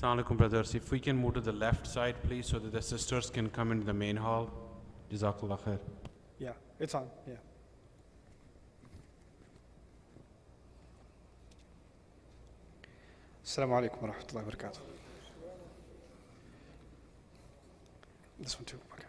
Assalamu alaikum, brothers. If we can move to the left side, please, so that the sisters can come into the main hall. Jazakallah khair. Yeah, it's on. Yeah. Assalamu alaikum wa rahmatullahi wa barakatuh. This one too. Okay.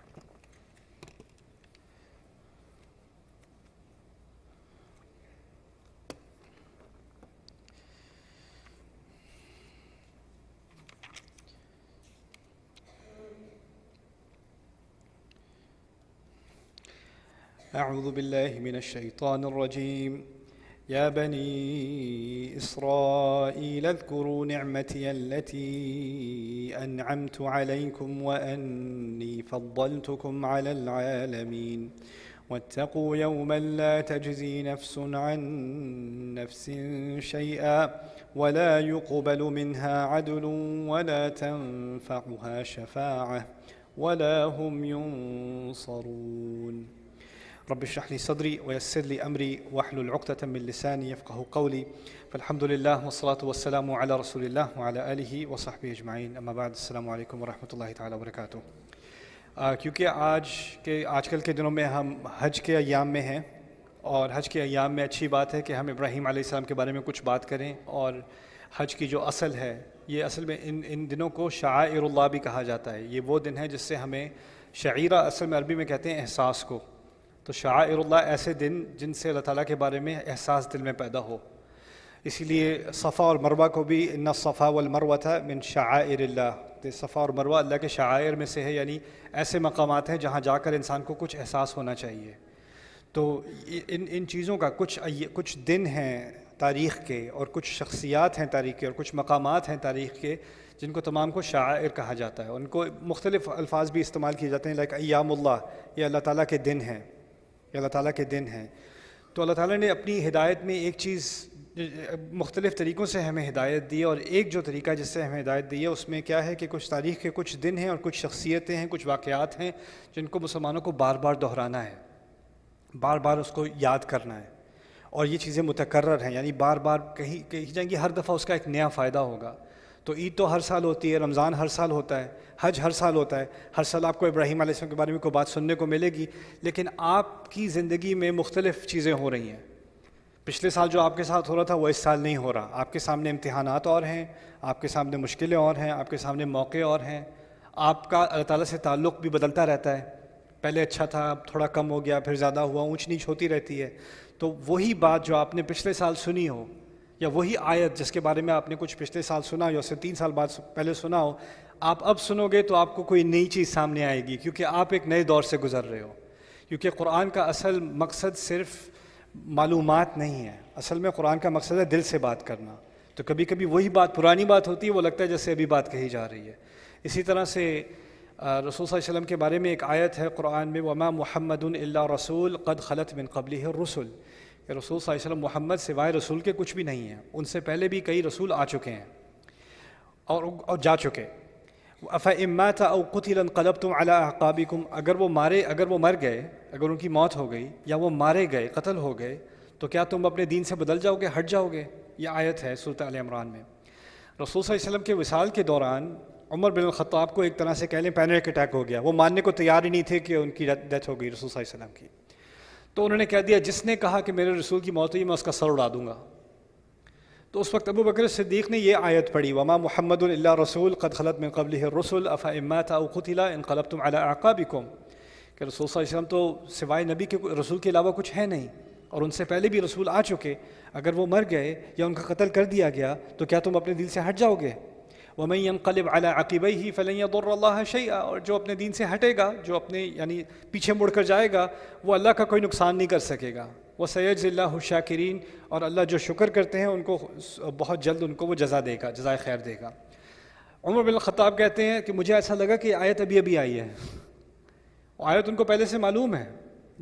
أعوذ بالله من الشيطان الرجيم يا بني إسرائيل اذكروا نعمتي التي أنعمت عليكم وأني فضلتكم على العالمين واتقوا يوما لا تجزي نفس عن نفس شيئا ولا يقبل منها عدل ولا تنفعها شفاعة ولا هم ينصرون رب اشرح لي صدري ويسر لي أمري واحلل عقدة من لساني يفقهوا قولي فالحمد لله والصلاة والسلام على رسول الله وعلى آله وصحبه أجمعين أما بعد السلام علیکم ورحمۃ اللہ تعالیٰ وبرکاتہ. کیونکہ آج کل کے دنوں میں ہم حج کے ایام میں ہیں اور حج کے ایام میں اچھی بات ہے کہ ہم ابراہیم علیہ السلام کے بارے میں کچھ بات کریں. اور حج کی جو اصل ہے یہ اصل میں ان دنوں کو شعائر اللہ بھی کہا جاتا ہے. یہ وہ دن ہے جس سے ہمیں شعیرہ اصل میں عربی میں کہتے ہیں احساس کو. تو شعائر اللہ ایسے دن جن سے اللہ تعالیٰ کے بارے میں احساس دل میں پیدا ہو. اسی لیے صفا اور مروہ کو بھی ان الصفا والمروۃ من شعائر اللہ. صفا اور مروہ اللہ کے شعائر میں سے ہے، یعنی ایسے مقامات ہیں جہاں جا کر انسان کو کچھ احساس ہونا چاہیے. تو ان چیزوں کا کچھ دن ہیں تاریخ کے اور کچھ شخصیات ہیں تاریخ کے اور کچھ مقامات ہیں تاریخ کے جن کو تمام کو شعائر کہا جاتا ہے. ان کو مختلف الفاظ بھی استعمال کیے جاتے ہیں، لائک ایام اللہ، یہ اللہ تعالیٰ کے دن ہیں، یہ اللہ تعالیٰ کے دن ہیں. تو اللہ تعالیٰ نے اپنی ہدایت میں ایک چیز مختلف طریقوں سے ہمیں ہدایت دی، اور ایک جو طریقہ جس سے ہمیں ہدایت دی ہے اس میں کیا ہے کہ کچھ تاریخ کے کچھ دن ہیں اور کچھ شخصیتیں ہیں، کچھ واقعات ہیں جن کو مسلمانوں کو بار بار دہرانا ہے، بار بار اس کو یاد کرنا ہے. اور یہ چیزیں متکرر ہیں، یعنی بار بار کہی جائیں گی، ہر دفعہ اس کا ایک نیا فائدہ ہوگا. تو عید تو ہر سال ہوتی ہے، رمضان ہر سال ہوتا ہے، حج ہر سال ہوتا ہے، ہر سال آپ کو ابراہیم علیہ السلام کے بارے میں کوئی بات سننے کو ملے گی. لیکن آپ کی زندگی میں مختلف چیزیں ہو رہی ہیں. پچھلے سال جو آپ کے ساتھ ہو رہا تھا وہ اس سال نہیں ہو رہا. آپ کے سامنے امتحانات اور ہیں، آپ کے سامنے مشکلیں اور ہیں، آپ کے سامنے موقع اور ہیں. آپ کا اللہ تعالیٰ سے تعلق بھی بدلتا رہتا ہے. پہلے اچھا تھا، اب تھوڑا کم ہو گیا، پھر زیادہ ہوا، اونچ نیچ ہوتی رہتی ہے. تو وہی بات جو آپ نے پچھلے سال سنی ہو، یا وہی آیت جس کے بارے میں آپ نے کچھ پچھلے سال سنا یا اس سے 3 سال بعد پہلے سنا ہو، آپ اب سنو گے تو آپ کو کوئی نئی چیز سامنے آئے گی، کیونکہ آپ ایک نئے دور سے گزر رہے ہو. کیونکہ قرآن کا اصل مقصد صرف معلومات نہیں ہے، اصل میں قرآن کا مقصد ہے دل سے بات کرنا. تو کبھی کبھی وہی بات پرانی بات ہوتی ہے، وہ لگتا ہے جیسے ابھی بات کہی جا رہی ہے. اسی طرح سے رسول صلی اللہ علیہ وسلم کے بارے میں ایک آیت ہے قرآن میں، وما محمد الا رسول قد خلت من قبلہ الرسل، کہ رسول صلی اللہ علیہ وسلم محمد سوائے رسول کے کچھ بھی نہیں ہیں. ان سے پہلے بھی کئی رسول آ چکے ہیں اور جا چکے. أَفَإِن مَاتَ أَوْ قُتِلَ انقلبتم عَلَىٰ أَعْقَابِكُمْ، اگر وہ مر گئے، اگر ان کی موت ہو گئی یا وہ مارے گئے، قتل ہو گئے، تو کیا تم اپنے دین سے بدل جاؤ گے، ہٹ جاؤ گے؟ یہ آیت ہے سورۃ آل عمران میں. رسول صلی اللہ علیہ وسلم کے وصال کے دوران عمر بن الخطاب کو ایک طرح سے کہہ لیں پینک اٹیک ہو گیا. وہ ماننے کو تیار ہی نہیں تھے کہ ان کی ڈیتھ ہو گئی رسول صلی اللہ علیہ وسلم کی. تو انہوں نے کہہ دیا جس نے کہا کہ میرے رسول کی موت ہوئی میں اس کا سر اڑا دوں گا. تو اس وقت ابو بکر صدیق نے یہ آیت پڑھی، وما محمد الا رسول قد خلت من قبلہ الرسل افإن مات أو قتل انقلبتم على أعقابكم، کہ رسول صلی اللہ علیہ وسلم تو سوائے نبی کے رسول کے علاوہ کچھ ہے نہیں، اور ان سے پہلے بھی رسول آ چکے. اگر وہ مر گئے یا ان کا قتل کر دیا گیا تو کیا تم اپنے دین سے ہٹ جاؤ گے؟ ومن ينقلب على عقبيه فلن يضر الله شيئا، اور جو اپنے دین سے ہٹے گا، جو اپنے یعنی پیچھے مڑ کر جائے گا، وہ اللہ کا کوئی نقصان نہیں کر سکے گا. وسيجزي الله الشاكرين، اور اللہ جو شکر کرتے ہیں ان کو بہت جلد ان کو وہ جزا دے گا، جزائے خیر دے گا. عمر بن الخطاب کہتے ہیں کہ مجھے ایسا لگا کہ یہ آیت ابھی آئی ہے. آیت ان کو پہلے سے معلوم ہے،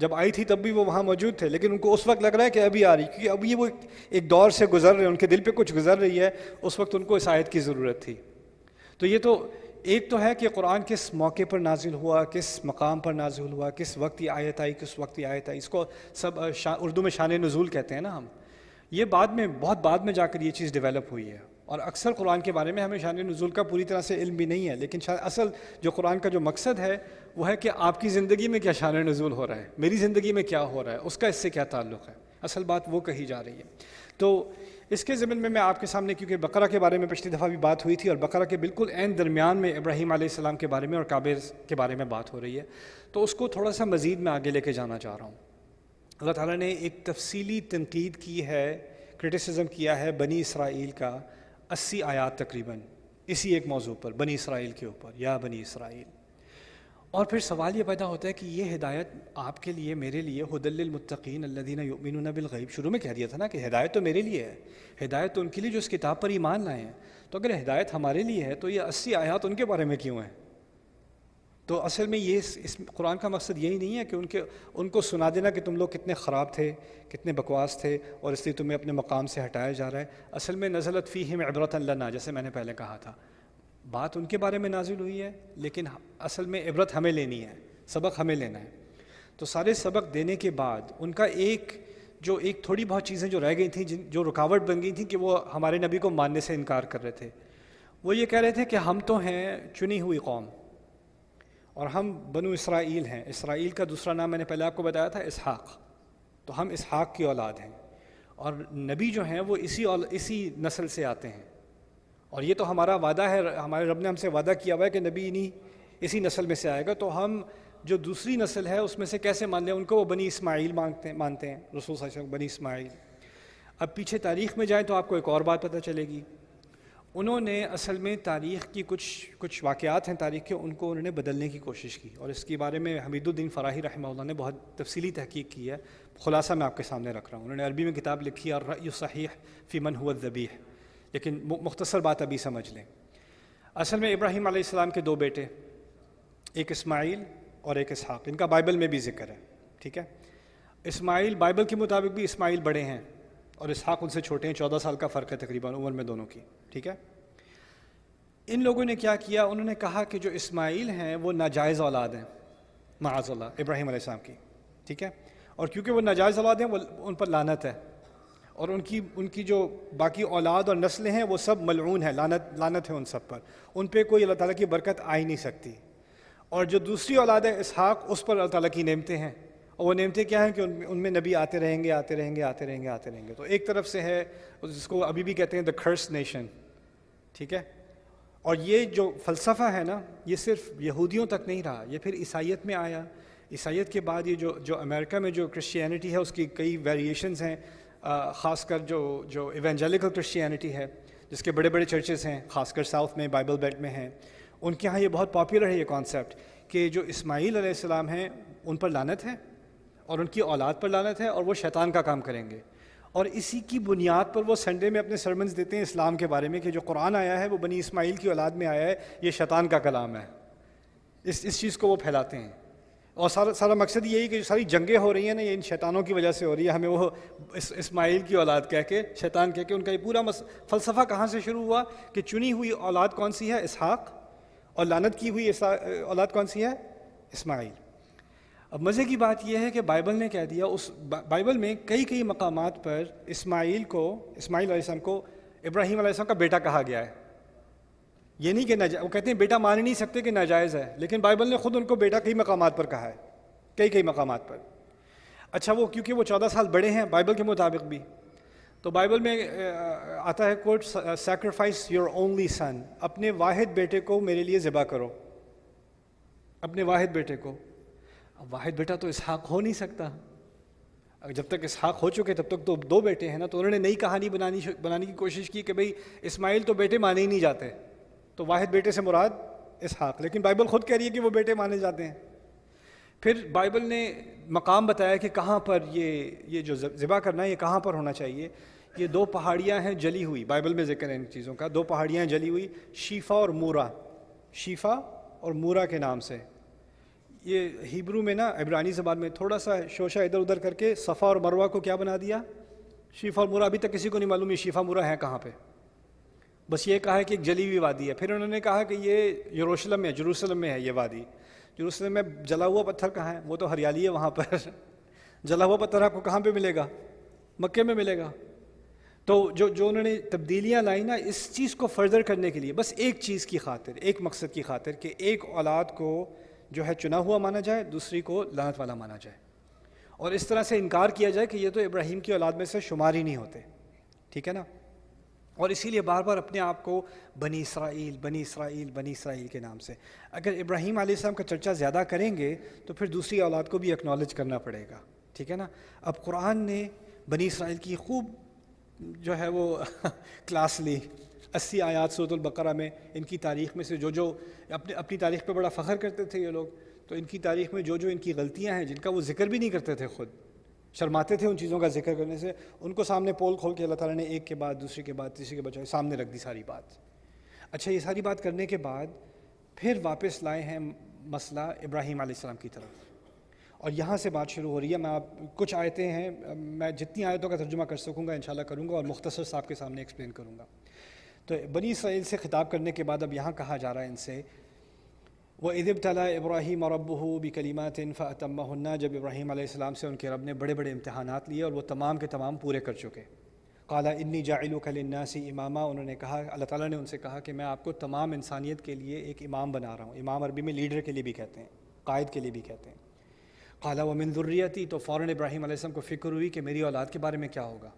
جب آئی تھی تب بھی وہ وہاں موجود تھے، لیکن ان کو اس وقت لگ رہا ہے کہ ابھی آ رہی، کیونکہ ابھی وہ ایک دور سے گزر رہے ہیں، ان کے دل پہ کچھ گزر رہی ہے. اس وقت ان کو اس آیت کی ضرورت تھی. تو یہ تو ایک تو ہے کہ قرآن کس موقع پر نازل ہوا، کس مقام پر نازل ہوا، کس وقت یہ آیت آئی، کس وقت یہ آیت آئی. اس کو سب اردو میں شان نزول کہتے ہیں نا ہم. یہ بعد میں بہت بعد میں جا کر یہ چیز ڈیولپ ہوئی ہے، اور اکثر قرآن کے بارے میں ہمیں شان نزول کا پوری طرح سے علم بھی نہیں ہے، لیکن اصل جو قرآن کا جو مقصد ہے وہ ہے کہ آپ کی زندگی میں کیا شان نزول ہو رہا ہے، میری زندگی میں کیا ہو رہا ہے، اس کا اس سے کیا تعلق ہے، اصل بات وہ کہی جا رہی ہے۔ تو اس کے ضمن میں آپ کے سامنے، کیونکہ بقرہ کے بارے میں پچھلی دفعہ بھی بات ہوئی تھی اور بقرہ کے بالکل عین درمیان میں ابراہیم علیہ السلام کے بارے میں اور کعبے کے بارے میں بات ہو رہی ہے، تو اس کو تھوڑا سا مزید میں آگے لے کے جانا چاہ رہا ہوں۔ اللہ تعالیٰ نے ایک تفصیلی تنقید کی ہے، کرٹیسزم کیا ہے بنی اسرائیل کا 80 آیات تقریباً اسی ایک موضوع پر، بنی اسرائیل کے اوپر، یا بنی اسرائیل۔ اور پھر سوال یہ پیدا ہوتا ہے کہ یہ ہدایت آپ کے لیے، میرے لیے، ھدی للمتقین الذین یؤمنون بالغیب، شروع میں کہہ دیا تھا نا کہ ہدایت تو میرے لیے ہے، ہدایت تو ان کے لیے جو اس کتاب پر ایمان لائے ہیں۔ تو اگر ہدایت ہمارے لیے ہے تو یہ 80 آیات ان کے بارے میں کیوں ہیں؟ تو اصل میں یہ اس قرآن کا مقصد یہی نہیں ہے کہ ان کو سنا دینا کہ تم لوگ کتنے خراب تھے، کتنے بکواس تھے، اور اس لیے تمہیں اپنے مقام سے ہٹایا جا رہا ہے۔ اصل میں نزلت فیہم عبرۃ لنا، جیسے میں نے پہلے کہا تھا، بات ان کے بارے میں نازل ہوئی ہے، لیکن اصل میں عبرت ہمیں لینی ہے، سبق ہمیں لینا ہے۔ تو سارے سبق دینے کے بعد ان کا ایک تھوڑی بہت چیزیں جو رہ گئی تھیں، جو رکاوٹ بن گئی تھیں کہ وہ ہمارے نبی کو ماننے سے انکار کر رہے تھے، وہ یہ کہہ رہے تھے کہ ہم تو ہیں چنی ہوئی قوم اور ہم بنو اسرائیل ہیں۔ اسرائیل کا دوسرا نام میں نے پہلے آپ کو بتایا تھا اسحاق، تو ہم اسحاق کی اولاد ہیں، اور نبی جو ہیں وہ اسی نسل سے آتے ہیں، اور یہ تو ہمارا وعدہ ہے، ہمارے رب نے ہم سے وعدہ کیا ہوا ہے کہ نبی اسی نسل میں سے آئے گا، تو ہم جو دوسری نسل ہے اس میں سے کیسے مان لیں؟ ان کو وہ بنی اسماعیل مانتے ہیں، رسول صلی اللہ علیہ وسلم بنی اسماعیل۔ اب پیچھے تاریخ میں جائیں تو آپ کو ایک اور بات پتہ چلے گی، انہوں نے اصل میں تاریخ کی کچھ واقعات ہیں تاریخ کے، ان کو انہوں نے بدلنے کی کوشش کی، اور اس کے بارے میں حمید الدین فراہی رحمہ اللہ نے بہت تفصیلی تحقیق کی ہے۔ خلاصہ میں آپ کے سامنے رکھ رہا ہوں، انہوں نے عربی میں کتاب لکھی ہے الرأی الصحیح فی من هو الذبیح، لیکن مختصر بات ابھی سمجھ لیں۔ اصل میں ابراہیم علیہ السلام کے 2 بیٹے، ایک اسماعیل اور ایک اسحاق، ان کا بائبل میں بھی ذکر ہے، ٹھیک ہے۔ اسماعیل بائبل کے مطابق بھی اسماعیل بڑے ہیں اور اسحاق ان سے چھوٹے ہیں، 14 سال کا فرق ہے تقریباً عمر میں دونوں کی، ٹھیک ہے۔ ان لوگوں نے کیا کیا؟ انہوں نے کہا کہ جو اسماعیل ہیں وہ ناجائز اولاد ہیں، معاذ اللہ، ابراہیم علیہ السلام کی، ٹھیک ہے، اور کیونکہ وہ ناجائز اولاد ہیں وہ ان پر لعنت ہے، اور ان کی جو باقی اولاد اور نسلیں ہیں وہ سب ملعون ہیں، لعنت ہے ان سب پر، ان پہ کوئی اللہ تعالیٰ کی برکت آ ہی نہیں سکتی۔ اور جو دوسری اولاد ہے اسحاق، اس پر اللہ تعالیٰ کی نعمتیں ہیں، اور وہ نعمتیں کیا ہیں کہ ان میں نبی آتے رہیں گے۔ تو ایک طرف سے ہے جس کو ابھی بھی کہتے ہیں the cursed nation، ٹھیک ہے۔ اور یہ جو فلسفہ ہے نا، یہ صرف یہودیوں تک نہیں رہا، یہ پھر عیسائیت میں آیا۔ عیسائیت کے بعد یہ جو امریکہ میں جو کرسچینٹی ہے اس کی کئی ویریشنز ہیں، خاص کر جو ایونجیلیکل کرسچینٹی ہے، جس کے بڑے بڑے چرچز ہیں، خاص کر ساؤتھ میں، بائبل بیلٹ میں ہیں، ان کے ہاں یہ بہت پاپولر ہے یہ کانسیپٹ کہ جو اسماعیل علیہ السلام ہیں ان پر لعنت ہے اور ان کی اولاد پر لعنت ہے، اور وہ شیطان کا کام کریں گے، اور اسی کی بنیاد پر وہ سنڈے میں اپنے سرمنز دیتے ہیں اسلام کے بارے میں کہ جو قرآن آیا ہے وہ بنی اسماعیل کی اولاد میں آیا ہے، یہ شیطان کا کلام ہے، اس چیز کو وہ پھیلاتے ہیں۔ اور سارا مقصد یہی کہ جو ساری جنگیں ہو رہی ہیں نا، یہ ان شیطانوں کی وجہ سے ہو رہی ہے، ہمیں وہ اسماعیل کی اولاد کہہ کے، شیطان کہہ کے، ان کا یہ پورا فلسفہ کہاں سے شروع ہوا کہ چنی ہوئی اولاد کون سی ہے؟ اسحاق، اور لعنت کی ہوئی اولاد کون سی ہے؟ اسماعیل۔ اب مزے کی بات یہ ہے کہ بائبل نے کہہ دیا، اس بائبل میں کئی مقامات پر اسماعیل علیہ السلام کو ابراہیم علیہ السلام کا بیٹا کہا گیا ہے۔ یہ نہیں کہ وہ کہتے ہیں بیٹا مان ہی نہیں سکتے کہ ناجائز ہے، لیکن بائبل نے خود ان کو بیٹا کئی مقامات پر کہا ہے، کئی مقامات پر۔ اچھا، وہ کیونکہ وہ 14 سال بڑے ہیں بائبل کے مطابق بھی، تو بائبل میں آتا ہے کوٹ، سیکریفائس یور اونلی سن، اپنے واحد بیٹے کو میرے لیے ذبح کرو، اپنے واحد بیٹے کو۔ اب واحد بیٹا تو اسحاق ہو نہیں سکتا، جب تک اسحاق ہو چکے تب تک تو 2 بیٹے ہیں نا، تو انہوں نے نئی کہانی بنانے کی کوشش کی کہ بھئی اسماعیل تو بیٹے مانے ہی نہیں جاتے، تو واحد بیٹے سے مراد اسحاق، لیکن بائبل خود کہہ رہی ہے کہ وہ بیٹے مانے جاتے ہیں۔ پھر بائبل نے مقام بتایا کہ کہاں پر یہ جو ذبح کرنا ہے یہ کہاں پر ہونا چاہیے۔ یہ 2 پہاڑیاں ہیں جلی ہوئی، بائبل میں ذکر ہے ان چیزوں کا، 2 پہاڑیاں جلی ہوئی، شیفا اور مورا، شیفا اور مورا کے نام سے۔ یہ ہیبرو میں نا، عبرانی زبان میں تھوڑا سا شوشہ ادھر ادھر کر کے صفا اور مروہ کو کیا بنا دیا؟ شیفا اور مورا۔ ابھی تک کسی کو نہیں معلوم یہ شیفا مورا ہے کہاں پہ، بس یہ کہا ہے کہ ایک جلی ہوئی وادی ہے۔ پھر انہوں نے کہا کہ یہ جروسلم میں ہے یہ وادی۔ جروسلم میں جلا ہوا پتھر کہاں ہے؟ وہ تو ہریالی ہے وہاں پر، جلا ہوا پتھر آپ کو کہاں پہ ملے گا؟ مکے میں ملے گا۔ تو جو انہوں نے تبدیلیاں لائی نا اس چیز کو فردر کرنے کے لیے، بس ایک چیز کی خاطر، ایک مقصد کی خاطر کہ ایک اولاد کو جو ہے چنا ہوا مانا جائے، دوسری کو لعنت والا مانا جائے، اور اس طرح سے انکار کیا جائے کہ یہ تو ابراہیم کی اولاد میں سے شمار ہی نہیں ہوتے، ٹھیک ہے نا. اور اسی لیے بار بار اپنے آپ کو بنی اسرائیل بنی اسرائیل بنی اسرائیل کے نام سے، اگر ابراہیم علیہ السلام کا چرچا زیادہ کریں گے تو پھر دوسری اولاد کو بھی اکنالج کرنا پڑے گا، ٹھیک ہے نا. اب قرآن نے بنی اسرائیل کی خوب جو ہے وہ کلاس لی، 80 آیات سورۃ البقرہ میں ان کی تاریخ میں سے جو اپنی تاریخ پہ بڑا فخر کرتے تھے یہ لوگ، تو ان کی تاریخ میں جو ان کی غلطیاں ہیں جن کا وہ ذکر بھی نہیں کرتے تھے، خود شرماتے تھے ان چیزوں کا ذکر کرنے سے، ان کو سامنے پول کھول کے اللہ تعالیٰ نے ایک کے بعد دوسری کے بعد تیسری کے بعد سامنے رکھ دی ساری بات. اچھا، یہ ساری بات کرنے کے بعد پھر واپس لائے ہیں مسئلہ ابراہیم علیہ السلام کی طرف، اور یہاں سے بات شروع ہو رہی ہے. میں آپ کچھ آیتیں ہیں، میں جتنی آیتوں کا ترجمہ کر سکوں گا انشاءاللہ کروں گا، اور مختصر صاحب کے سامنے ایکسپلین کروں گا. تو بنی اسرائیل سے خطاب کرنے کے بعد اب یہاں کہا جا رہا ہے ان سے، وَإِذِ ابْتَلَىٰ إِبْرَاهِيمَ رَبُّهُ بِكَلِمَاتٍ فَأَتَمَّهُنَّ، جب ابراہیم علیہ السلام سے ان کے رب نے بڑے بڑے امتحانات لیے اور وہ تمام کے تمام پورے کر چکے. قَالَ إِنِّي جَاعِلُكَ لِلنَّاسِ إِمَامًا، انہوں نے کہا، اللہ تعالیٰ نے ان سے کہا کہ میں آپ کو تمام انسانیت کے لیے ایک امام بنا رہا ہوں. امام عربی میں لیڈر کے لیے بھی کہتے ہیں، قائد کے لیے بھی کہتے ہیں. قَالَ وَمِن ذُرِّيَّتِي، تو فوراً ابراہیم علیہ السلام کو فکر ہوئی کہ میری اولاد کے بارے میں کیا ہوگا.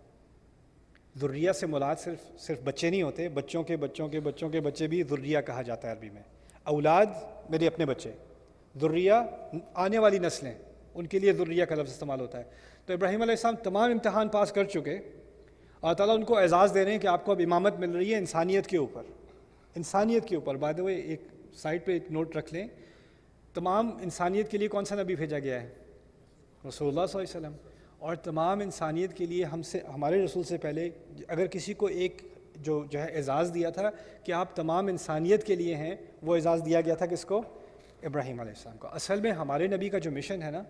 ذریہ سے مراد صرف بچے نہیں ہوتے، بچوں کے بچوں کے بچوں کے بچے بھی ذریہ کہا جاتا ہے عربی میں. اولاد میرے اپنے بچے، ذریہ آنے والی نسلیں، ان کے لیے ذریہ کا لفظ استعمال ہوتا ہے. تو ابراہیم علیہ السلام تمام امتحان پاس کر چکے، اللہ تعالیٰ ان کو اعزاز دے رہے ہیں کہ آپ کو اب امامت مل رہی ہے انسانیت کے اوپر. انسانیت کے اوپر بائی دا وے ایک سائڈ پہ ایک نوٹ رکھ لیں، تمام انسانیت کے لیے کون سا نبی بھیجا گیا ہے؟ رسول اللہ صلی اللہ علیہ وسلم. اور تمام انسانیت کے لیے ہمارے رسول سے پہلے اگر کسی کو ایک جو ہے اعزاز دیا تھا کہ آپ تمام انسانیت کے لیے ہیں، وہ اعزاز دیا گیا تھا کس کو؟ ابراہیم علیہ السلام کو. اصل میں ہمارے نبی کا جو مشن ہے نا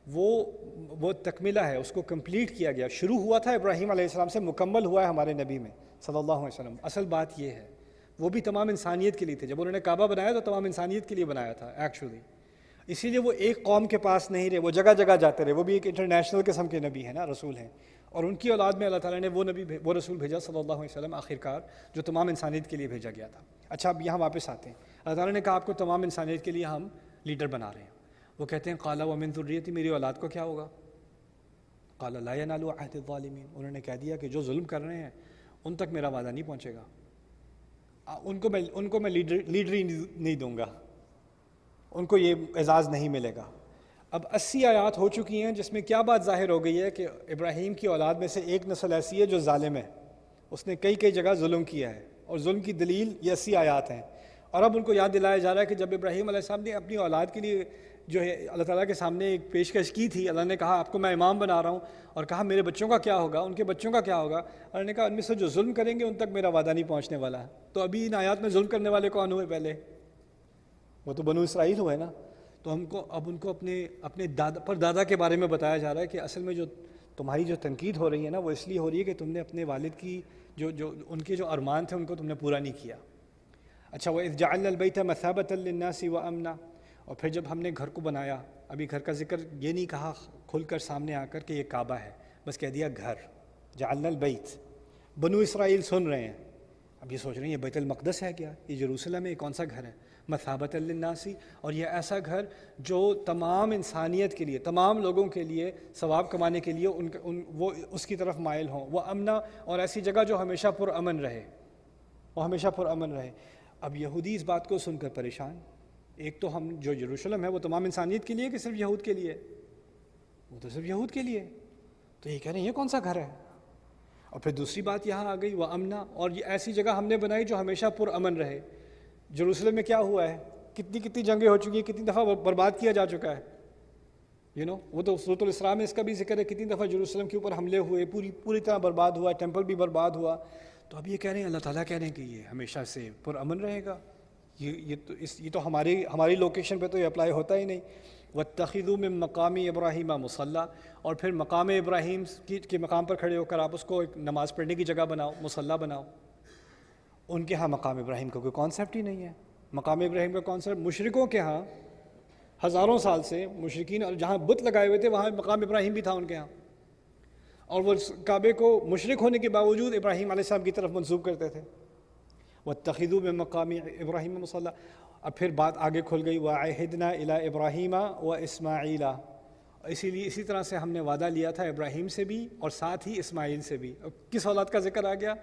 وہ تکملہ ہے، اس کو کمپلیٹ کیا گیا. شروع ہوا تھا ابراہیم علیہ السلام سے، مکمل ہوا ہے ہمارے نبی میں صلی اللہ علیہ وسلم. اصل بات یہ ہے وہ بھی تمام انسانیت کے لیے تھے. جب انہوں نے کعبہ بنایا تو تمام انسانیت کے لیے بنایا تھا ایکچولی. اسی لیے وہ ایک قوم کے پاس نہیں رہے، وہ جگہ جگہ جاتے رہے. وہ بھی ایک انٹرنیشنل قسم کے نبی ہیں نا، رسول ہیں. اور ان کی اولاد میں اللہ تعالیٰ نے وہ رسول بھیجا صلی اللہ علیہ وسلم آخرکار، جو تمام انسانیت کے لیے بھیجا گیا تھا. اچھا، اب یہاں واپس آتے ہیں. اللہ تعالیٰ نے کہا آپ کو تمام انسانیت کے لیے ہم لیڈر بنا رہے ہیں. وہ کہتے ہیں قَالَ وَمِن ذُرِّيَّتِي، میری اولاد کو کیا ہوگا؟ قَالَ لَا يَنَالُ عَهْدِ الظَّالِمِينَ، انہوں نے کہہ دیا کہ جو ظلم کر رہے ہیں ان تک میرا وعدہ نہیں پہنچے گا، ان کو میں لیڈری نہیں دوں گا، ان کو یہ اعزاز نہیں ملے گا. اب 80 آیات ہو چکی ہیں جس میں کیا بات ظاہر ہو گئی ہے کہ ابراہیم کی اولاد میں سے ایک نسل ایسی ہے جو ظالم ہے، اس نے کئی جگہ ظلم کیا ہے، اور ظلم کی دلیل یہ 80 آیات ہیں. اور اب ان کو یاد دلایا جا رہا ہے کہ جب ابراہیم علیہ السلام نے اپنی اولاد کے لیے جو ہے اللہ تعالیٰ کے سامنے ایک پیشکش کی تھی، اللہ نے کہا آپ کو میں امام بنا رہا ہوں، اور کہا میرے بچوں کا کیا ہوگا، ان کے بچوں کا کیا ہوگا. اللہ نے کہا ان میں سے جو ظلم کریں گے ان تک میرا وعدہ نہیں پہنچنے والا. تو ابھی ان آیات میں ظلم کرنے والے کون ہوئے؟ پہلے وہ تو بنو اسرائیل ہوئے نا. تو اب ان کو اپنے دادا کے بارے میں بتایا جا رہا ہے کہ اصل میں جو تمہاری جو تنقید ہو رہی ہے نا وہ اس لیے ہو رہی ہے کہ تم نے اپنے والد کی جو ان کے جو ارمان تھے ان کو تم نے پورا نہیں کیا. اچھا، وَإِذْ جَعَلْنَا الْبَيْتَ مَثَابَةً لِلنَّاسِ وَأَمْنًا، اور پھر جب ہم نے گھر کو بنایا، ابھی گھر کا ذکر یہ نہیں کہا کھل کر سامنے آ کر کہ یہ کعبہ ہے، بس کہہ دیا گھر. جعلنا البیت. بنو اسرائیل سن رہے ہیں، اب یہ سوچ رہے ہیں یہ بیت المقدس ہے کیا، یہ یروشلم ہے، یہ کون سا گھر ہے؟ مثابۃ للناس، اور یہ ایسا گھر جو تمام انسانیت کے لیے، تمام لوگوں کے لیے ثواب کمانے کے لیے وہ اس کی طرف مائل ہوں. وہ امنا، اور ایسی جگہ جو ہمیشہ پرامن رہے، وہ ہمیشہ پرامن رہے. اب یہودی اس بات کو سن کر پریشان. ایک تو ہم جو یروشلم ہے وہ تمام انسانیت کے لیے کہ صرف یہود کے لیے؟ وہ تو صرف یہود کے لیے. تو یہ کہہ رہے ہیں یہ کون سا گھر ہے؟ اور پھر دوسری بات یہاں آ گئی وہ امنا، اور یہ ایسی جگہ ہم نے بنائی جو ہمیشہ پرامن رہے. یروشلم میں کیا ہوا ہے؟ کتنی جنگیں ہو چکی ہیں، کتنی دفعہ برباد کیا جا چکا ہے. وہ تو سورۃ الاسراء میں اس کا بھی ذکر ہے، کتنی دفعہ یروشلم کے اوپر حملے ہوئے، پوری طرح برباد ہوا، ٹیمپل بھی برباد ہوا. تو اب یہ کہہ رہے ہیں، اللہ تعالیٰ کہہ رہے ہیں کہ یہ ہمیشہ سے پرامن رہے گا. یہ تو ہماری لوکیشن پہ تو یہ اپلائی ہوتا ہی نہیں. وَاتَّخِذُوا مِن مَقَامِ إِبْرَاهِيمَ مُصَلَّى، اور پھر مقام ابراہیم کے مقام پر کھڑے ہو کر آپ اس کو ایک نماز پڑھنے کی جگہ بناؤ، مصلی بناؤ. ان کے ہاں مقام ابراہیم کا کوئی کانسیپٹ ہی نہیں ہے. مقام ابراہیم کا کانسیپٹ مشرکوں کے ہاں ہزاروں سال سے، مشرکین اور جہاں بت لگائے ہوئے تھے وہاں مقام ابراہیم بھی تھا ان کے ہاں. اور وہ کعبے کو مشرک ہونے کے باوجود ابراہیم علیہ السلام کی طرف منسوب کرتے تھے. وَاتَّخِذُوا مِن مَّقَامِ إِبْرَاهِيمَ مُصَلًّى. اب پھر بات آگے کھل گئی وَعَهِدْنَا إِلَىٰ إِبْرَاهِيمَ وَإِسْمَاعِيلَ. اسی طرح سے ہم نے وعدہ لیا تھا ابراہیم سے بھی اور ساتھ ہی اسماعیل سے بھی. کس اولاد کا ذکر آ گیا؟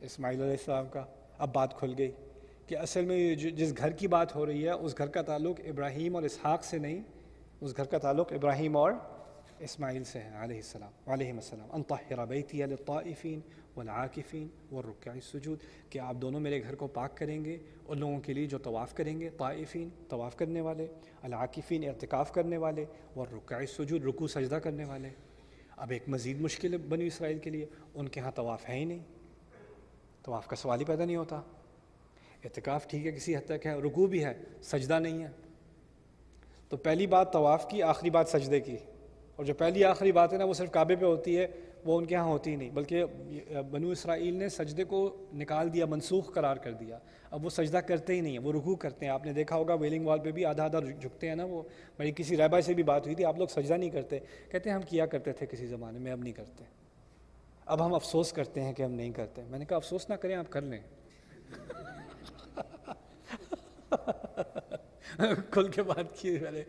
اسماعیل علیہ السلام کا. اب بات کھل گئی کہ اصل میں جس گھر کی بات ہو رہی ہے اس گھر کا تعلق ابراہیم اور اسحاق سے نہیں، اس گھر کا تعلق ابراہیم اور اسماعیل سے ہے علیہم السلام. ان طہر بیتی للطائفین والعاکفین والرکع السجود، کہ آپ دونوں میرے گھر کو پاک کریں گے ان لوگوں کے لیے جو طواف کریں گے، طائفین طواف کرنے والے، العاکفین اعتکاف کرنے والے، والرکع السجود رکوع سجدہ کرنے والے. اب ایک مزید مشکل بنی اسرائیل کے لیے، ان کے ہاں طواف ہے ہی نہیں، طواف کا سوال ہی پیدا نہیں ہوتا. اعتکاف ٹھیک ہے کسی حد تک ہے، رکوع بھی ہے، سجدہ نہیں ہے. تو پہلی بات طواف کی، آخری بات سجدے کی. اور جو پہلی آخری بات ہے نا وہ صرف کعبے پہ ہوتی ہے، وہ ان کے ہاں ہوتی ہی نہیں، بلکہ بنو اسرائیل نے سجدے کو نکال دیا، منسوخ قرار کر دیا. اب وہ سجدہ کرتے ہی نہیں ہیں، وہ رکوع کرتے ہیں. آپ نے دیکھا ہوگا ویلنگ وال پہ بھی آدھا آدھا جھکتے ہیں نا. وہ میری کسی رہبر سے بھی بات ہوئی تھی، آپ لوگ سجدہ نہیں کرتے، کہتے ہیں ہم کیا کرتے تھے کسی زمانے میں، اب نہیں کرتے. اب ہم افسوس کرتے ہیں کہ ہم نہیں کرتے. میں نے کہا افسوس نہ کریں، آپ کر لیں. کھل کے بات کی میں نے،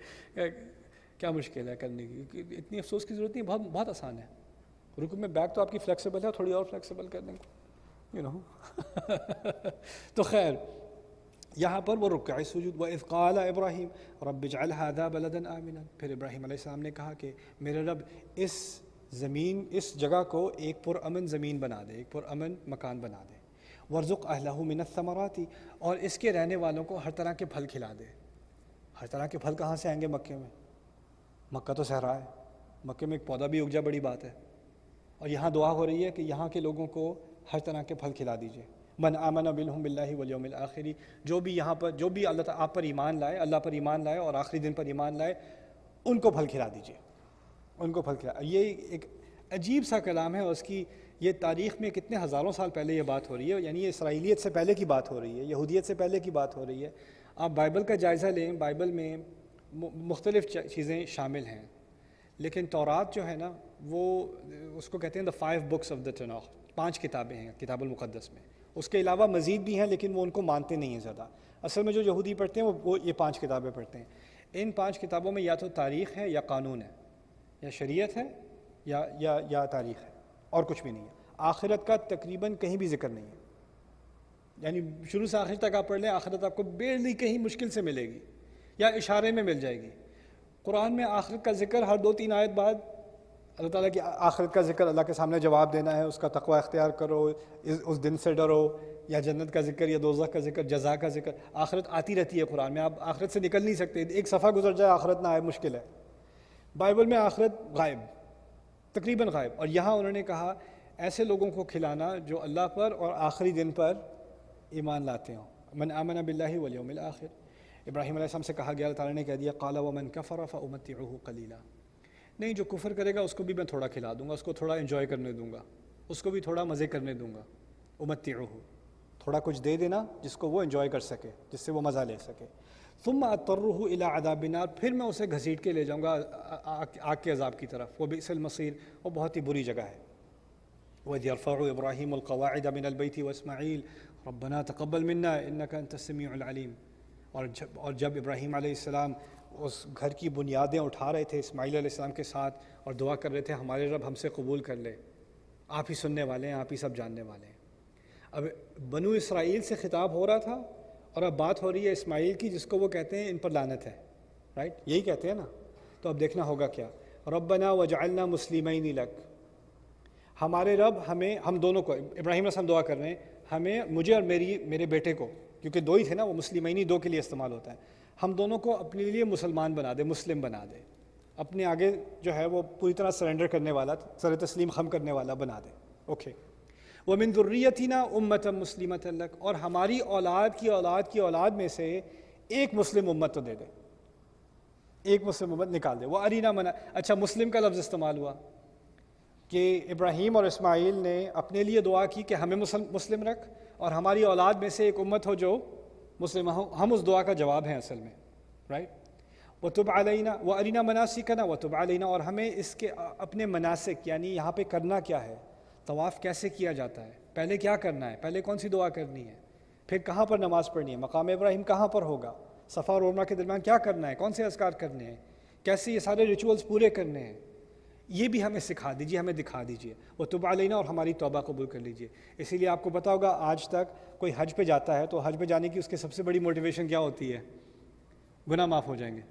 کیا مشکل ہے کرنے کی، اتنی افسوس کی ضرورت نہیں، بہت آسان ہے. رکوع میں بیک تو آپ کی فلیکسیبل ہے، تھوڑی اور فلیکسیبل کر دیں گے تو خیر یہاں پر وہ رکع سجود. وَإِذْ قَالَ إِبْرَاهِيمُ رَبِّ اجْعَلْ هَٰذَا بَلَدًا آمِنًا. پھر ابراہیم علیہ السلام نے کہا کہ میرے رب اس جگہ کو ایک پرامن زمین بنا دے، ایک پرامن مکان بنا دے. وَارْزُقْ أَهْلَهُ مِنَ الثَّمَرَاتِ، اور اس کے رہنے والوں کو ہر طرح کے پھل کھلا دے. ہر طرح کے پھل کہاں سے آئیں گے مکے میں؟ مکہ تو صحرا ہے، مکے میں ایک پودا بھی اگ جائے بڑی بات ہے. اور یہاں دعا ہو رہی ہے کہ یہاں کے لوگوں کو ہر طرح کے پھل کھلا دیجئے. من آمن باللہ والیوم الآخر، جو بھی یہاں پر، جو بھی اللہ تعالیٰ آپ پر ایمان لائے، اللہ پر ایمان لائے اور آخری دن پر ایمان لائے، ان کو پھل کھلا دیجئے، ان کو پھل کھلا. یہ ایک عجیب سا کلام ہے، اور اس کی یہ تاریخ میں کتنے ہزاروں سال پہلے یہ بات ہو رہی ہے. یعنی یہ اسرائیلیت سے پہلے کی بات ہو رہی ہے، یہودیت سے پہلے کی بات ہو رہی ہے. آپ بائبل کا جائزہ لیں، بائبل میں مختلف چیزیں شامل ہیں، لیکن تورات جو ہے نا وہ اس کو کہتے ہیں the 5 books of the Tanakh، 5 کتابیں ہیں کتاب المقدس میں. اس کے علاوہ مزید بھی ہیں لیکن وہ ان کو مانتے نہیں ہیں زیادہ. اصل میں جو یہودی پڑھتے ہیں وہ یہ 5 کتابیں پڑھتے ہیں. ان 5 کتابوں میں یا تو تاریخ ہے یا قانون ہے، یا شریعت ہے یا تاریخ ہے، اور کچھ بھی نہیں ہے. آخرت کا تقریباً کہیں بھی ذکر نہیں ہے. یعنی شروع سے آخر تک آپ پڑھ لیں، آخرت آپ کو بیرلی کہیں مشکل سے ملے گی یا اشارے میں مل جائے گی. قرآن میں آخرت کا ذکر ہر 2-3 آیت بعد اللہ تعالیٰ کی آخرت کا ذکر، اللہ کے سامنے جواب دینا ہے، اس کا تقوی اختیار کرو، اس دن سے ڈرو، یا جنت کا ذکر یا دوزخ کا ذکر، جزا کا ذکر. آخرت آتی رہتی ہے قرآن میں، آپ آخرت سے نکل نہیں سکتے. ایک صفحہ گزر جائے آخرت نہ آئے، مشکل ہے. بائبل میں آخرت غائب، تقریباً غائب. اور یہاں انہوں نے کہا ایسے لوگوں کو کھلانا جو اللہ پر اور آخری دن پر ایمان لاتے ہوں. من آمن باللہ والیوم الآخر. ابراہیم علیہ السلام سے کہا گیا، اللہ تعالیٰ نے کہہ دیا قال ومن کفر فامتعه قلیلا، نہیں جو کفر کرے گا اس کو بھی میں تھوڑا کھلا دوں گا، اس کو تھوڑا انجوائے کرنے دوں گا، اس کو بھی تھوڑا مزے کرنے دوں گا. امتعه، تھوڑا کچھ دے دینا جس کو وہ انجوائے کر سکے، جس سے وہ مزہ لے سکے. ثم اضطره الى عذاب النار، پھر میں اسے گھسیٹ کے لے جاؤں گا آگ کے عذاب کی طرف. وبئس المصیر، وہ بہت ہی بری جگہ ہے. وَإِذْ يَرْفَعُ إِبْرَاهِيمُ الْقَوَاعِدَ مِنَ الْبَيْتِ وَإِسْمَاعِيلُ رَبَّنَا تَقَبَّلْ مِنَّا إِنَّكَ أَنْتَ السَّمِيعُ الْعَلِيمُ. اور جب ابراہیم علیہ السلام اس گھر کی بنیادیں اٹھا رہے تھے اسماعیل علیہ السلام کے ساتھ اور دعا کر رہے تھے ہمارے رب ہم سے قبول کر لے، آپ ہی سننے والے ہیں، آپ ہی سب جاننے والے ہیں. اب بنو اسرائیل سے خطاب ہو رہا تھا اور اب بات ہو رہی ہے اسماعیل کی، جس کو وہ کہتے ہیں ان پر لعنت ہے، رائٹ؟ یہی کہتے ہیں نا. تو اب دیکھنا ہوگا کیا. ربنا وجعلنا مسلمین لک، ہمارے رب ہمیں، ہم دونوں کو، ابراہیم علیہ السلام دعا کر رہے ہیں ہمیں، مجھے اور میرے بیٹے کو، کیونکہ 2 ہی تھے نا، وہ مسلمینی 2 کے لیے استعمال ہوتا ہے، ہم دونوں کو اپنے لیے مسلمان بنا دے، مسلم بنا دے، اپنے آگے جو ہے وہ پوری طرح سرنڈر کرنے والا، سر تسلیم خم کرنے والا بنا دے. اوکے. وَمِن ذُرِّيَّتِنَا أُمَّةً مُسْلِمَةً لَكَ، اور ہماری اولاد میں سے ایک مسلم امت تو دے دے، ایک مسلم امت نکال دے. وہ ارینا منا، اچھا مسلم کا لفظ استعمال ہوا کہ ابراہیم اور اسماعیل نے اپنے لیے دعا کی کہ ہمیں مسلم رکھ اور ہماری اولاد میں سے ایک امت ہو جو مسلم ہو. ہم اس دعا کا جواب ہیں اصل میں، رائٹ. وَتُبْ عَلَيْنَا وَأَرِنَا مَنَاسِكَنَا وَتُبْ عَلَيْنَا، اور ہمیں اس کے اپنے مناسک یعنی یہاں پہ کرنا کیا ہے، طواف کیسے کیا جاتا ہے، پہلے کیا کرنا ہے، پہلے کون سی دعا کرنی ہے، پھر کہاں پر نماز پڑھنی ہے، مقام ابراہیم کہاں پر ہوگا، صفا اور مروہ کے درمیان کیا کرنا ہے، کون سے اذکار کرنے ہیں، کیسے یہ سارے ریچولز پورے کرنے ہیں، یہ بھی ہمیں سکھا دیجیے، ہمیں دکھا دیجیے. وَتُبْ عَلَيْنَا، اور ہماری توبہ قبول کر لیجیے. اسی لیے آپ کو پتہ ہوگا آج تک کوئی حج پہ جاتا ہے تو حج پہ جانے کی اس کی سب سے بڑی موٹیویشن کیا ہوتی ہے؟ گناہ معاف ہو جائیں گے،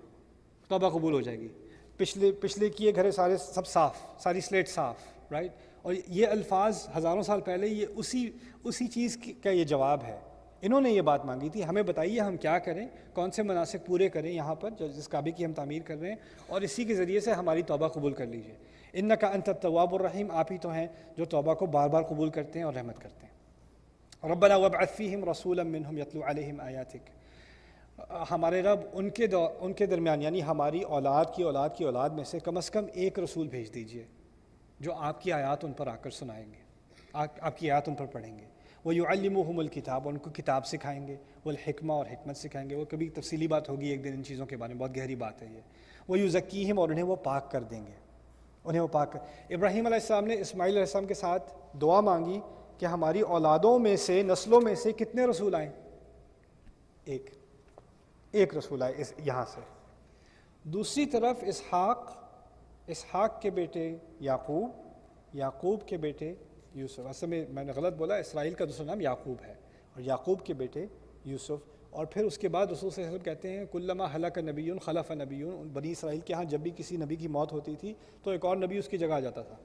توبہ قبول ہو جائے گی، پچھلے کیے گھرے سارے سب صاف، ساری سلیٹ صاف، رائٹ. اور یہ الفاظ ہزاروں سال پہلے یہ اسی چیز کا یہ جواب ہے. انہوں نے یہ بات مانگی تھی، ہمیں بتائیے ہم کیا کریں، کون سے مناسک پورے کریں یہاں پر جس کعبے کی ہم تعمیر کر رہے ہیں، اور اسی کے ذریعے سے ہماری توبہ قبول کر لیجیے. انک انت التواب الرحیم، آپ ہی تو ہیں جو توبہ کو بار بار قبول کرتے ہیں اور رحمت کرتے ہیں. ربنا وابعث فیہم رسولا منہم یتلو علیہم آیاتک، ہمارے رب ان کے درمیان یعنی ہماری اولاد کی اولاد میں سے کم از کم ایک رسول بھیج دیجیے جو آپ کی آیات ان پر آ کر سنائیں گے، آپ کی آیات ان پر پڑھیں گے. وَيُعَلِّمُهُمُ الْكِتَابَ، ان کو کتاب سکھائیں گے، والحکمہ، اور حکمت سکھائیں گے. وہ کبھی تفصیلی بات ہوگی ایک دن ان چیزوں کے بارے میں، بہت گہری بات ہے یہ. وَيُزَكِّيهِمْ، اور انہیں وہ پاک کر دیں گے، انہیں وہ پاک کر. ابراہیم علیہ السلام نے اسماعیل علیہ السلام کے ساتھ دعا مانگی کہ ہماری اولادوں میں سے، نسلوں میں سے کتنے رسول آئیں؟ ایک رسول آئے یہاں سے. دوسری طرف اسحاق کے بیٹے یعقوب کے بیٹے یوسف. اصل میں نے غلط بولا، اسرائیل کا دوسرا نام یعقوب ہے، اور یعقوب کے بیٹے یوسف. اور پھر اس کے بعد رسول صلی اللہ علیہ وسلم کہتے ہیں کلما ہلک نبی خلف نبی. بنی اسرائیل کے ہاں جب بھی کسی نبی کی موت ہوتی تھی تو ایک اور نبی اس کی جگہ آ جاتا تھا.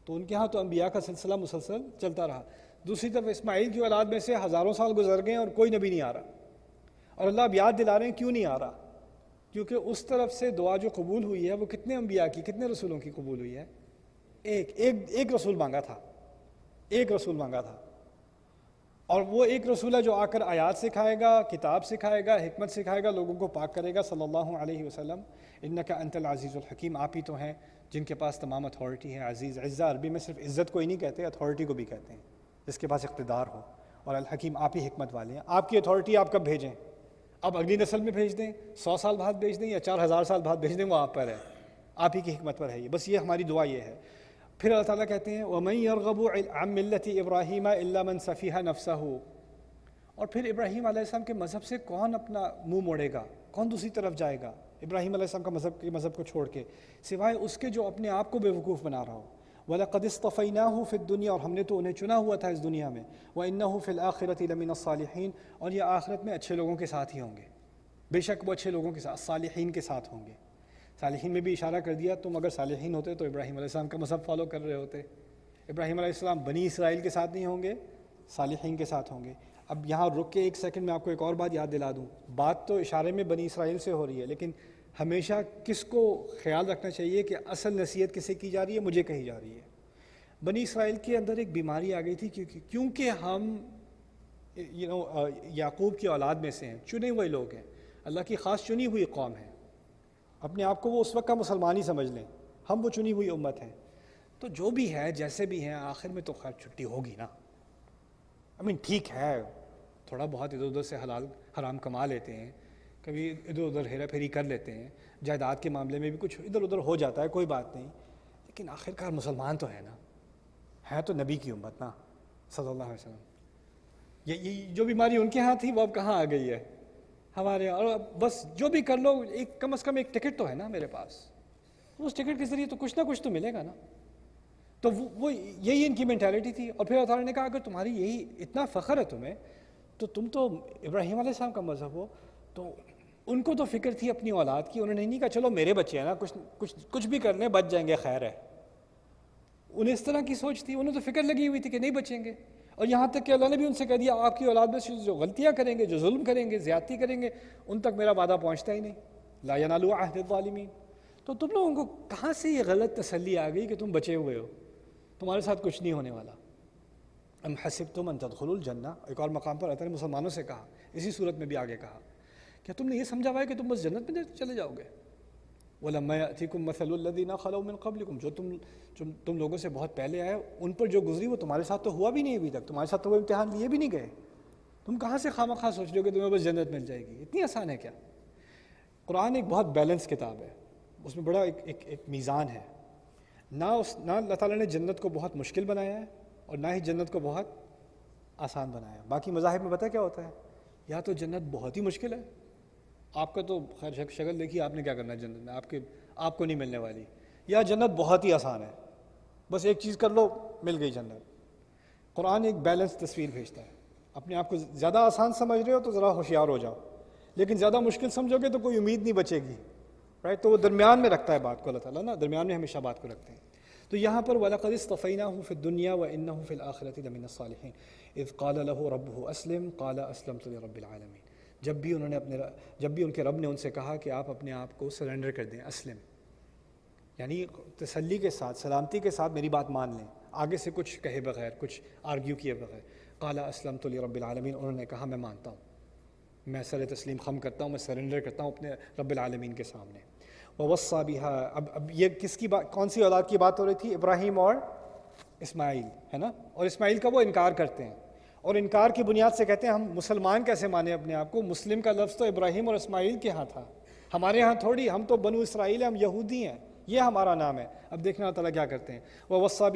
تو ان کے ہاں تو انبیاء کا سلسلہ مسلسل چلتا رہا. دوسری طرف اسماعیل کی اولاد میں سے ہزاروں سال گزر گئے اور کوئی نبی نہیں آ رہا. اور اللہ اب یاد دلا رہے ہیں کیوں نہیں آ رہا، کیونکہ اس طرف سے دعا جو قبول ہوئی ہے وہ کتنے انبیاء کی، کتنے رسولوں کی قبول ہوئی ہے؟ ایک رسول مانگا تھا، اور وہ ایک رسول ہے جو آ کر آیات سکھائے گا، کتاب سکھائے گا، حکمت سکھائے گا، لوگوں کو پاک کرے گا. صلی اللہ علیہ وسلم. انک انت العزیز الحکیم، آپ ہی تو ہیں جن کے پاس تمام اتھارٹی ہے. عزیز، عزہ عربی میں صرف عزت کو ہی نہیں کہتے، اتھارٹی کو بھی کہتے ہیں، جس کے پاس اقتدار ہو. اور الحکیم، آپ ہی حکمت والے ہیں. آپ کی اتھارٹی آپ کب بھیجیں؟ اب اگلی نسل میں بھیج دیں، 100 سال بعد بھیج دیں، یا 4000 سال بعد بھیج دیں، وہ آپ پر ہے، آپ ہی کی حکمت پر ہے. یہ بس یہ ہماری دعا یہ ہے. پھر اللہ تعالیٰ کہتے ہیں وَمَن يَرْغَبُ عَن مِّلَّةِ إِبْرَاهِيمَ إِلَّا مَن سَفِيهَ نَفْسَهُ. اور پھر ابراہیم علیہ السلام کے مذہب سے کون اپنا منہ موڑے گا، کون دوسری طرف جائے گا ابراہیم علیہ السلام کا مذہب کو چھوڑ کے، سوائے اس کے جو اپنے آپ کو بیوقوف بنا رہا ہو. وَلَقَدِ اصْطَفَيْنَاهُ فِي الدُّنْيَا، اور ہم نے تو انہیں چنا ہوا تھا اس دنیا میں. وَإِنَّهُ فِي الْآخِرَةِ لَمِنَ الصَّالِحِينَ، اور یہ آخرت میں اچھے لوگوں کے ساتھ ہی ہوں گے. بے شک وہ اچھے لوگوں کے ساتھ، صالحین کے ساتھ ہوں گے. صالحین میں بھی اشارہ کر دیا، تم اگر صالحین ہوتے تو ابراہیم علیہ السلام کا مذہب فالو کر رہے ہوتے. ابراہیم علیہ السلام بنی اسرائیل کے ساتھ نہیں ہوں گے، صالحین کے ساتھ ہوں گے. اب یہاں رک کے ایک سیکنڈ میں آپ کو ایک اور بات یاد دلا دوں. بات تو اشارے میں بنی اسرائیل سے ہو رہی ہے، لیکن ہمیشہ کس کو خیال رکھنا چاہیے کہ اصل نصیحت کسے کی جا رہی ہے؟ مجھے کہی جا رہی ہے. بنی اسرائیل کے اندر ایک بیماری آ گئی تھی کیونکہ ہم یعقوب کی اولاد میں سے ہیں، چنے ہوئے لوگ ہیں، اللہ کی خاص چنی ہوئی قوم ہے. اپنے آپ کو وہ اس وقت کا مسلمان ہی سمجھ لیں، ہم وہ چنی ہوئی امت ہیں. تو جو بھی ہے، جیسے بھی ہیں، آخر میں تو خیر چھٹی ہوگی نا. ٹھیک ہے، تھوڑا بہت ادھر ادھر سے حلال حرام کما لیتے ہیں، کبھی ادھر ادھر ہیرا پھیری کر لیتے ہیں، جائیداد کے معاملے میں بھی کچھ ادھر ادھر ہو جاتا ہے، کوئی بات نہیں. لیکن آخر کار مسلمان تو ہے نا، ہے تو نبی کی امت نا صلی اللہ علیہ وسلم. یہ جو بیماری ان کے ہاں تھی وہ اب کہاں آ گئی ہے ہمارے یہاں. اور بس جو بھی کر لو، ایک کم از کم ایک ٹکٹ تو ہے نا میرے پاس، اس ٹکٹ کے ذریعے تو کچھ نہ کچھ تو ملے گا نا. تو وہ یہی ان کی مینٹیلٹی تھی. اور پھر اللہ تعالیٰ نے کہا اگر تمہاری یہی اتنا فخر ہے تمہیں، تو تم تو ابراہیم علیہ السلام کا مذہب ہو. تو ان کو تو فکر تھی اپنی اولاد کی، انہوں نے نہیں کہا چلو میرے بچے ہیں نا، کچھ بھی کرنے بچ جائیں گے، خیر ہے. انہیں اس طرح کی سوچ تھی، انہیں تو فکر لگی ہوئی تھی کہ نہیں بچیں گے. اور یہاں تک کہ اللہ نے بھی ان سے کہہ دیا آپ کی اولاد میں سے جو غلطیاں کریں گے، جو ظلم کریں گے، زیادتی کریں گے، ان تک میرا وعدہ پہنچتا ہی نہیں. لا ینال عہد الظالمین. تو تم لوگوں کو کہاں سے یہ غلط تسلی آ گئی کہ تم بچے ہوئے ہو، تمہارے ساتھ کچھ نہیں ہونے والا؟ ام حسبتم ان تدخلوا الجنہ. ایک اور مقام پر اللہ نے مسلمانوں سے کہا، اسی صورت میں بھی آگے کہا، کیا تم نے یہ سمجھا ہوا ہے کہ تم بس جنت میں چلے جاؤ گے؟ وَلَمَّا يَأْتِكُم مَثَلُ الَّذِينَ خَلَوْا مِن قَبْلِكُم. جو تم لوگوں سے بہت پہلے آئے، ان پر جو گزری وہ تمہارے ساتھ تو ہوا بھی نہیں ابھی تک، تمہارے ساتھ تو وہ امتحان لیے بھی نہیں گئے. تم کہاں سے خواہ مخواہ سوچ رہے ہو کہ تمہیں بس جنت مل جائے گی؟ اتنی آسان ہے کیا؟ قرآن ایک بہت بیلنس کتاب ہے، اس میں بڑا ایک میزان ہے، نہ اللہ تعالیٰ نے جنت کو بہت مشکل بنایا ہے اور نہ ہی جنت کو بہت آسان بنایا ہے۔ باقی مذاہب میں پتہ کیا ہوتا ہے، یا تو جنت بہت ہی مشکل ہے، آپ کا تو خیر شکل دیکھیے آپ نے کیا کرنا ہے جنت میں، آپ کو نہیں ملنے والی، یا جنت بہت ہی آسان ہے، بس ایک چیز کر لو مل گئی جنت۔ قرآن ایک بیلنس تصویر بھیجتا ہے، اپنے آپ کو زیادہ آسان سمجھ رہے ہو تو ذرا ہوشیار ہو جاؤ، لیکن زیادہ مشکل سمجھو گے تو کوئی امید نہیں بچے گی، رائٹ؟ تو وہ درمیان میں رکھتا ہے بات کو اللہ تعالیٰ نا، درمیان میں ہمیشہ بات کو رکھتے ہیں۔ تو یہاں پر وَلَقَدِ اصْطَفَيْنَاهُ فِي الدُّنْيَا وَإِنَّهُ فِي الْآخِرَةِ لَمِنَ الصَّالِحِينَ إِذْ قَالَ لَهُ رَبُّهُ أَسْلِمْ قَالَ أَسْلَمْتُ لِرَبِّ الْعَالَمِينَ۔ جب بھی ان کے رب نے ان سے کہا کہ آپ اپنے آپ کو سرنڈر کر دیں، اسلم یعنی تسلی کے ساتھ، سلامتی کے ساتھ میری بات مان لیں، آگے سے کچھ کہے بغیر، کچھ آرگیو کیے بغیر۔ قَالَ أَسْلَمْتُ لِرَبِّ الْعَالَمِينَ، انہوں نے کہا میں مانتا ہوں، میں سر تسلیم خم کرتا ہوں، میں سرنڈر کرتا ہوں اپنے رب العالمین کے سامنے۔ وَوَصَّى بِهَا، اب یہ کس کی بات، کون سی اولاد کی بات ہو رہی تھی؟ ابراہیم اور اسماعیل، ہے نا؟ اور اسماعیل کا وہ انکار کرتے ہیں، اور انکار کی بنیاد سے کہتے ہیں ہم مسلمان کیسے مانیں اپنے آپ کو، مسلم کا لفظ تو ابراہیم اور اسماعیل کے ہاں تھا، ہمارے ہاں تھوڑی، ہم تو بنو اسرائیل ہیں، ہم یہودی ہیں، یہ ہمارا نام ہے۔ اب دیکھنا اللہ تعالیٰ کیا کرتے ہیں، وَوَصَّى بِهَا